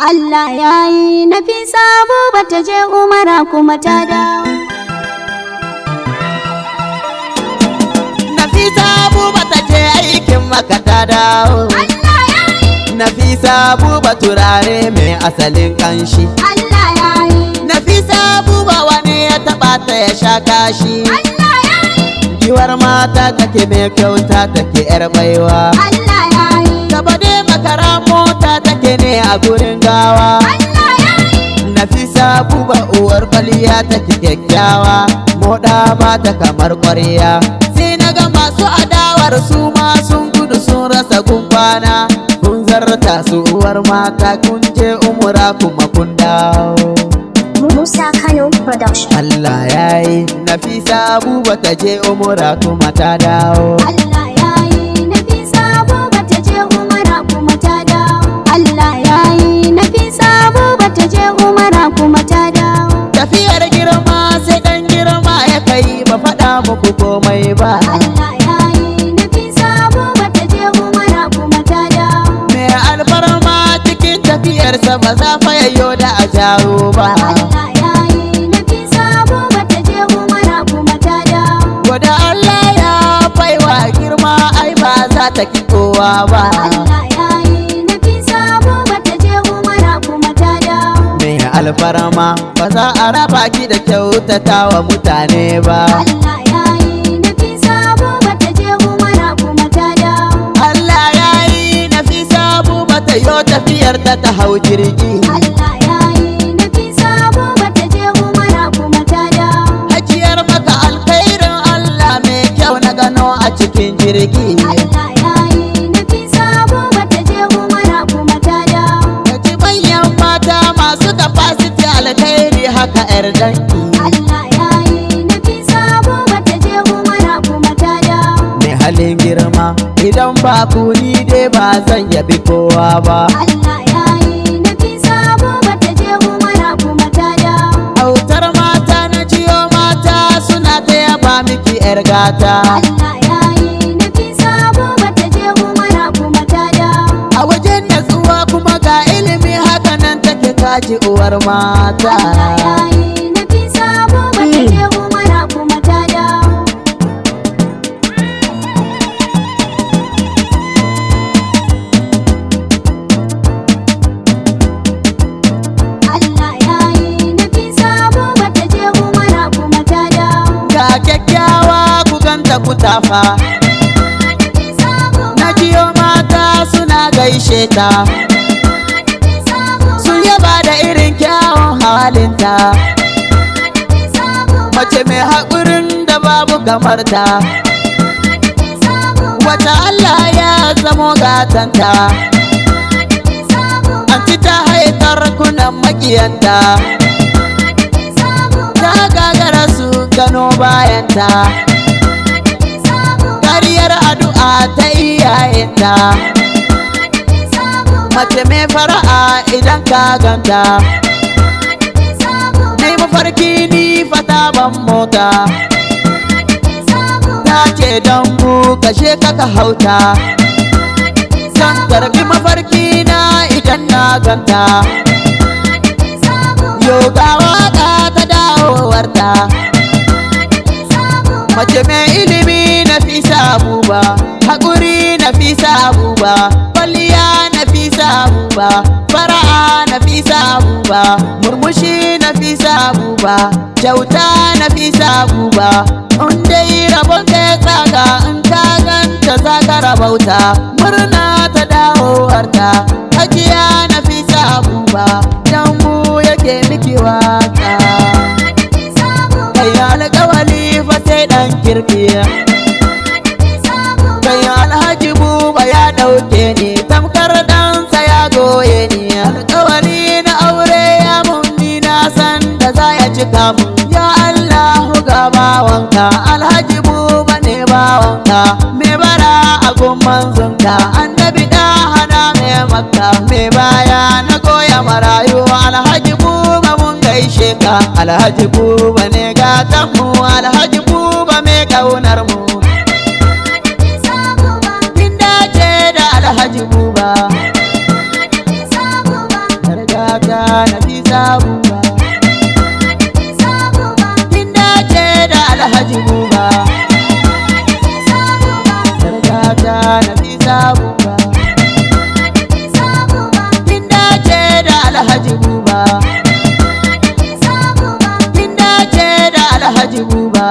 Allah ya yi Nafisa Buba ta je umara kuma ta dawo. Nafisa Buba ta je aikin Makka ta dawo. Allah ya yi Nafisa Buba turare mai asalin kanshi. Allah ya yi Nafisa Buba wani ya taba ta ya sha kashi. Allah ya yi Giwar mata take mai kyauta take yar baiwa. Allah ya yi Gaba dai makara mota take ne a gurin gawa. Allah ya yi Nafisa Buba uwar kwaliya take kyakkyawa. Moda ba ta kamar ƙwarya. Sai na ga masu adawar su ma sun gudu sun rasa gunkwana. Kun zarta su uwar mata kun je umura kuma kun dawo. Musa Kano Production. Allah ya yi Nafisa Buba ta je umura kuma ta dawo. Allah ya yi Nafisa Buba ta je umara kuma ta dawo. Allah ya yi Nafisa Buba ta je umara kuma ta dawo. Tafiyar girma sai dan girma ya kai ba faɗa muku komai ba. Allah ya yi Nafisa Buba ta je umara kuma ta dawo. Mai alfarma cikin tafiyarsa ba za fa yayyo da a jawo ba. Allah ya yi Nafisa Buba ta je umara kuma ta dawo. Gwada Allah ya baiwa girma ai ba za ta ki kowa ba. Allah ya yi Nafisa Buba ta je umara kuma ta dawo. Mai alfarma ba za a raba ki da kyautata wa mutane ba. Allah ya yi Nafisa Buba ta je umara kuma ta dawo. Allah ya yi Nafisa Buba ta yo tafiyar ta hau jirgi. Allah ya yi Nafisa Buba ta je umara kuma ta dawo. Hajiyar maka alkhairin Allah mai kyau na gano a cikin jirgi. Allah ya yi Nafisa Buba ta je umara kuma ta dawo. Ka ji manyan mata masu capacity alkhairi haka yar danki. Allah ya yi Nafisa Buba ta je umara kuma ta dawo. Mai halin girma idan ba ku ni dai ba zan yabi kowa ba. Allah ya yi Nafisa Buba ta je umara kuma ta dawo. Autar mata na jiyo mata suna ta yaba miki yar gata. Allah ya yi Nafisa Buba ta je umara kuma ta dawo. A wajen natsuwa kuma ga ilimi haka nan take kaji uwar mata. Allah ya yi Nafisa Buba ta je umara kuma ta dawo. Allah ya yi Nafisa Buba ta je umara kuma ta dawo. Ga kyakkyawa ku ganta ku tafa. Nafisa Buba, Na jiyo mata suna gaishe ta. Nafisa Buba, Sun yaba da irin kyawun halinta. Nafisa Buba, Mace mai haƙurin da babu kamar ta. Nafisa Buba, Wata Allah ya zamo gatanta. Nafisa Buba, Anti ta haikar kunan makiyanta. Nafisa Buba, Ta gagara su gano bayanta. Nafisa Buba, Kariyar addu'a ta iyayenta. Nafisa Buba, Mace mai fara'a idan ka ganta. Nafisa Buba, Nai mafarki ni fata ban mota. Nafisa Buba, Ta ce dambu kashe kaka hauta. Zan karbi mafarki na idan na ganta. Nafisa Buba, Yoga waka ta dawowarta. Nafisa Buba, Mace mai ilimi Nafisa Buba. Haƙuri Nafisa Buba. Kwalliya Nafisa Buba. Fara'a Nafisa Buba. Murmushi Nafisa Buba. Kyauta Nafisa Buba. In dai rabon ka ya tsaga in ka ganta za ka rabauta. Murna ta dawowarta. Hajiya Nafisa Buba. Dambu yake miki waka. Nafisa Buba, Kai alƙawali fa sai ɗan kirki. Nafisa Buba, Kai Alhaji Buba ya ɗauke ni tamkar ɗansa ya goye ni. Alƙawari na aure ya mun ni na san da za ya cika mun. Ya Allahu ga bawanka Alhaji Buba ne bawanka. Me bara a gun manzonka annabi da hana me makka. Me baya na goya marayu Alhaji Buba mun gaishe ka. Alhaji Buba ne gatan mu Alhaji Buba me kaunar mu. Nafisa Buba, Kin dace da Alhaji Buba. Nafisa Buba, Yarda Nafisa Buba. Kin dace da Alhaji Buba. Yarda Nafisa Buba. Kin dace da Alhaji Buba. Kin dace da Alhaji Buba.